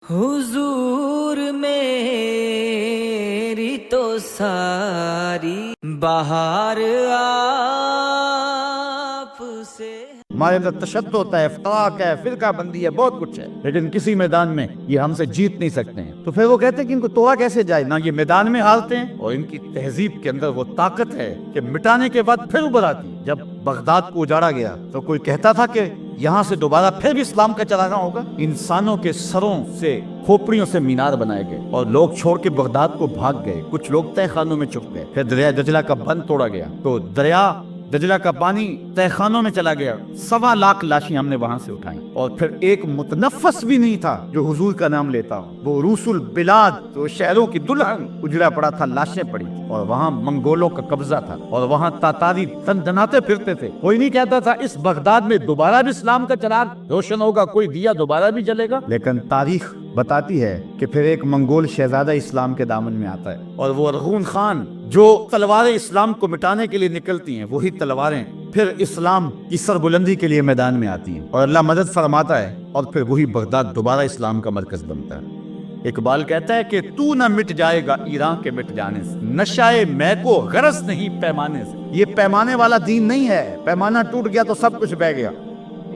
حضور میری تو ساری بہار آپ سے۔ ہمارے اندر تشدد ہوتا ہے، افتراق ہے، فرقہ بندی ہے، بہت کچھ ہے، لیکن کسی میدان میں یہ ہم سے جیت نہیں سکتے ہیں۔ تو پھر وہ کہتے ہیں کہ ان کو توڑا کیسے جائے؟ نہ یہ میدان میں ہارتے ہیں، اور ان کی تہذیب کے اندر وہ طاقت ہے کہ مٹانے کے بعد پھر ابھر آتی۔ جب بغداد کو اجاڑا گیا تو کوئی کہتا تھا کہ یہاں سے دوبارہ پھر بھی اسلام کا چلانا ہوگا؟ انسانوں کے سروں سے، کھوپڑیوں سے مینار بنائے گئے اور لوگ چھوڑ کے بغداد کو بھاگ گئے۔ کچھ لوگ تہ خانوں میں چھپ گئے۔ پھر دریا دجلہ کا بند توڑا گیا تو دریا دجلہ کا پانی تہ خانوں میں چلا گیا۔ 1.25 لاکھ لاشیں ہم نے وہاں سے اٹھائیں، اور پھر ایک متنفس بھی نہیں تھا جو حضور کا نام لیتا ہو۔ وہ روس البلاد، تو شہروں کی دلہن، اجڑا پڑا تھا، لاشیں پڑی تھی، اور وہاں منگولوں کا قبضہ تھا، اور وہاں تاتاری دندناتے پھرتے تھے۔ کوئی نہیں کہتا تھا اس بغداد میں دوبارہ بھی اسلام کا چراغ روشن ہوگا، کوئی دیا دوبارہ بھی جلے گا۔ لیکن تاریخ بتاتی ہے کہ پھر ایک منگول شہزادہ اسلام کے دامن میں آتا ہے، اور وہ ارغون خان جو تلواریں اسلام کو مٹانے کے لیے نکلتی ہیں، وہی تلواریں پھر اسلام کی سربلندی کے لیے میدان میں آتی ہیں، اور اللہ مدد فرماتا ہے، اور پھر وہی بغداد دوبارہ اسلام کا مرکز بنتا ہے۔ اقبال کہتا ہے کہ تو نہ مٹ جائے گا ایران کے مٹ جانے سے، نشائے میں کو غرض نہیں پیمانے سے۔ یہ پیمانے والا دین نہیں ہے، پیمانہ ٹوٹ گیا تو سب کچھ بہ گیا۔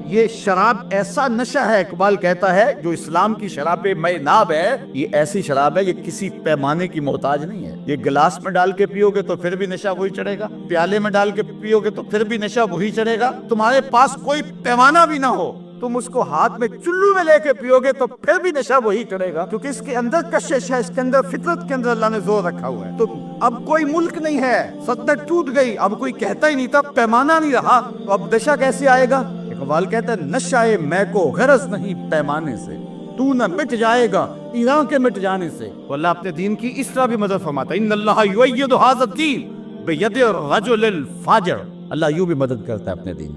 یہ شراب ایسا نشہ ہے، اقبال کہتا ہے، جو اسلام کی شراب میں ناب ہے، یہ ایسی شراب ہے، یہ کسی پیمانے کی محتاج نہیں ہے۔ یہ گلاس میں ڈال کے پیو گے تو پھر بھی نشہ وہی چڑھے گا، پیالے میں ڈال کے پیو گے تو پھر بھی نشہ وہی چڑھے گا۔ تمہارے پاس کوئی پیمانہ بھی نہ ہو، تم اس کو ہاتھ میں چلو میں لے کے پیو گے تو پھر بھی نشہ وہی چڑھے گا، کیونکہ اس کے اندر کشش ہے، اس کے اندر فطرت کے اندر اللہ نے زور رکھا ہوا ہے۔ تو اب کوئی ملک نہیں ہے، سلطنت ٹوٹ گئی، اب کوئی کہتا ہی نہیں تھا، پیمانہ نہیں رہا، تو اب نشہ کیسے آئے گا؟ اقبال کہتا ہے نشائے میں کو غرض نہیں پیمانے سے، تو نہ مٹ جائے گا ایران کے مٹ جانے سے۔ تو اللہ اپنے دین کی اس طرح بھی مدد فرماتا ہے، ان اللہ یؤید ھذا الدین بید الرجل الفاجر۔ اللہ یوں بھی مدد کرتا ہے اپنے دین۔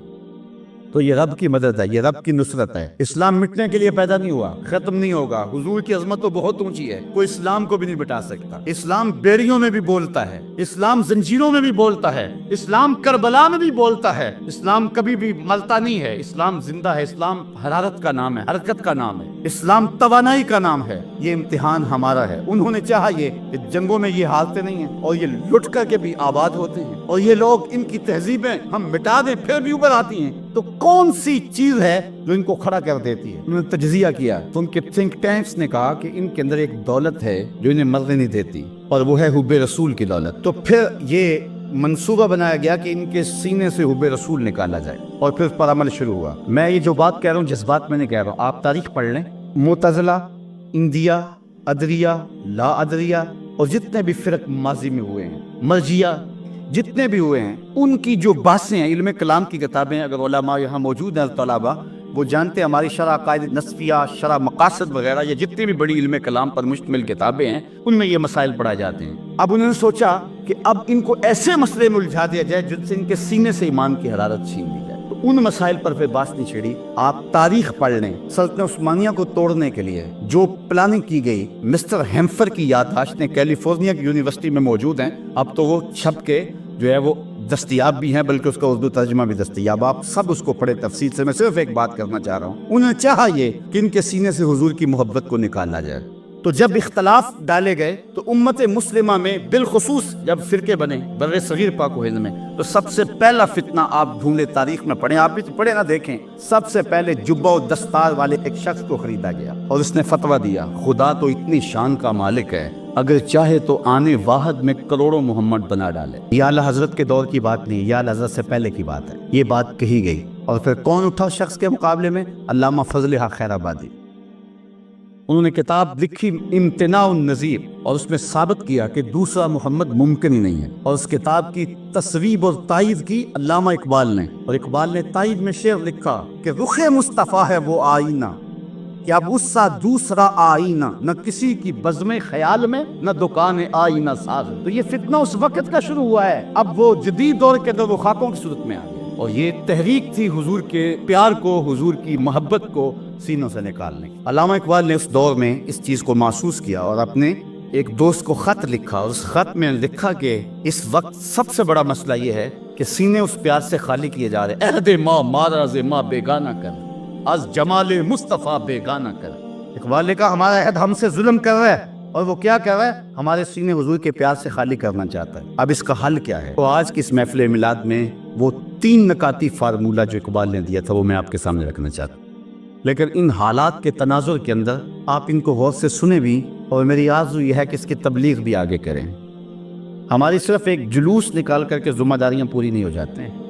تو یہ رب کی مدد ہے، یہ رب کی نصرت ہے۔ اسلام مٹنے کے لیے پیدا نہیں ہوا، ختم نہیں ہوگا۔ حضور کی عظمت تو بہت اونچی ہے، کوئی اسلام کو بھی نہیں مٹا سکتا۔ اسلام بیڑیوں میں بھی بولتا ہے، اسلام زنجیروں میں بھی بولتا ہے، اسلام کربلا میں بھی بولتا ہے۔ اسلام کبھی بھی مرتا نہیں ہے، اسلام زندہ ہے۔ اسلام حرارت کا نام ہے، حرکت کا نام ہے، اسلام توانائی کا نام ہے۔ یہ امتحان ہمارا ہے۔ انہوں نے چاہا یہ کہ جنگوں میں یہ ہارتے نہیں ہیں، اور یہ لٹ کر کے بھی آباد ہوتے ہیں، اور یہ لوگ، ان کی تہذیبیں ہم مٹا دیں پھر بھی اوپر آتی ہیں، تو کون سی چیز ہے جو ان کو کھڑا کر دیتی ہے؟ انہوں نے تجزیہ کیا تو ان کے تھنک ٹینکس نے کہا کہ ان کے اندر ایک دولت ہے جو انہیں مرنے نہیں دیتی، اور وہ ہے حب رسول کی دولت۔ تو پھر یہ منصوبہ بنایا گیا کہ ان کے سینے سے حب رسول نکالا جائے، اور پھر پر عمل شروع ہوا۔ میں یہ جو بات کہہ رہا ہوں جذبات میں نہیں کہہ رہا ہوں، آپ تاریخ پڑھ لیں۔ معتزلہ، اندیہ، ادریہ، لا ادریہ، اور جتنے بھی فرق ماضی میں ہوئے ہیں، مرجیہ، جتنے بھی ہوئے ہیں، ان کی جو بحثیں ہیں، علم کلام کی کتابیں، اگر علماء یہاں موجود ہیں طلباء، وہ جانتے ہیں ہماری شرح عقائد نصفیہ، شرح مقاصد وغیرہ، یا جتنی بھی بڑی علم کلام پر مشتمل کتابیں ہیں، ان میں یہ مسائل پڑھائے جاتے ہیں۔ اب انہوں نے سوچا کہ اب ان کو ایسے مسئلے میں الجھا دیا جائے جن سے ان کے سینے سے ایمان کی حرارت چھین لی جائے۔ تو ان مسائل پر پھر بات نہیں چھڑی۔ آپ تاریخ پڑھ لیں، سلطنت عثمانیہ کو توڑنے کے لیے جو پلاننگ کی گئی، مسٹر ہیمفر کی یادداشتیں کیلیفورنیا کی یونیورسٹی میں موجود ہیں، اب تو وہ چھپ کے جو ہے وہ دستیاب بھی ہیں، بلکہ اس کا اردو ترجمہ بھی دستیاب، آپ سب اس کو پڑھے تفصیل سے۔ میں صرف ایک بات کرنا چاہ رہا ہوں، انہوں نے چاہا یہ کہ ان کے سینے سے حضور کی محبت کو نکالا جائے۔ تو جب اختلاف ڈالے گئے تو امت مسلمہ میں، بالخصوص جب فرقے بنے بر صغیر پاک و ہند میں، تو سب سے پہلا فتنہ آپ ڈھونڈے، تاریخ میں پڑھیں، آپ بھی پڑھیں نہ دیکھیں، سب سے پہلے جبہ و دستار والے ایک شخص کو خریدا گیا، اور اس نے فتویٰ دیا، خدا تو اتنی شان کا مالک ہے، اگر چاہے تو آنے واحد میں کروڑوں محمد بنا ڈالے۔ یہ اعلیٰ حضرت کے دور کی بات نہیں، یہ اعلیٰ حضرت سے پہلے کی بات ہے، یہ بات کہی گئی۔ اور پھر کون اٹھا اس شخص کے مقابلے میں؟ علامہ فضل حق خیر آبادی۔ انہوں نے کتاب لکھی امتناع النظیر، اور اس میں ثابت کیا کہ دوسرا محمد ممکن ہی نہیں ہے، اور اس کتاب کی تصویب اور تائید کی علامہ اقبال نے، اور اقبال نے تائید میں شعر لکھا کہ رخ مصطفیٰ ہے وہ آئینہ کہ اب اس سا دوسرا آئینہ، نہ کسی کی بزم خیال میں، نہ دکان آئینہ ساز۔ تو یہ فتنہ اس وقت کا شروع ہوا ہے، اب وہ جدید دور کے اندر وہ خاکوں کی صورت میں آ گیا، اور یہ تحریک تھی حضور کے پیار کو، حضور کی محبت کو سینوں سے نکالنے کی۔ علامہ اقبال نے اس دور میں اس چیز کو محسوس کیا، اور اپنے ایک دوست کو خط لکھا، اور اس خط میں لکھا کہ اس وقت سب سے بڑا مسئلہ یہ ہے کہ سینے اس پیار سے خالی کیے جا رہے، عہد ماں ماراز ماں بیگانہ کر، از جمال مصطفیٰ بیگانہ کر۔ اقبال نے کہا ہمارا عہد ہم سے ظلم کر رہا ہے، اور وہ کیا کر رہا ہے؟ ہمارے سینے حضور کے پیار سے خالی کرنا چاہتا ہے۔ اب اس کا حل کیا ہے؟ تو آج کی اس محفل میلاد میں وہ 3 نکاتی فارمولہ جو اقبال نے دیا تھا وہ میں آپ کے سامنے رکھنا چاہتا ہوں، لیکن ان حالات کے تناظر کے اندر آپ ان کو غور سے سنیں بھی، اور میری آرزو یہ ہے کہ اس کی تبلیغ بھی آگے کریں۔ ہماری صرف ایک جلوس نکال کر کے ذمہ داریاں پوری نہیں ہو جاتے ہیں۔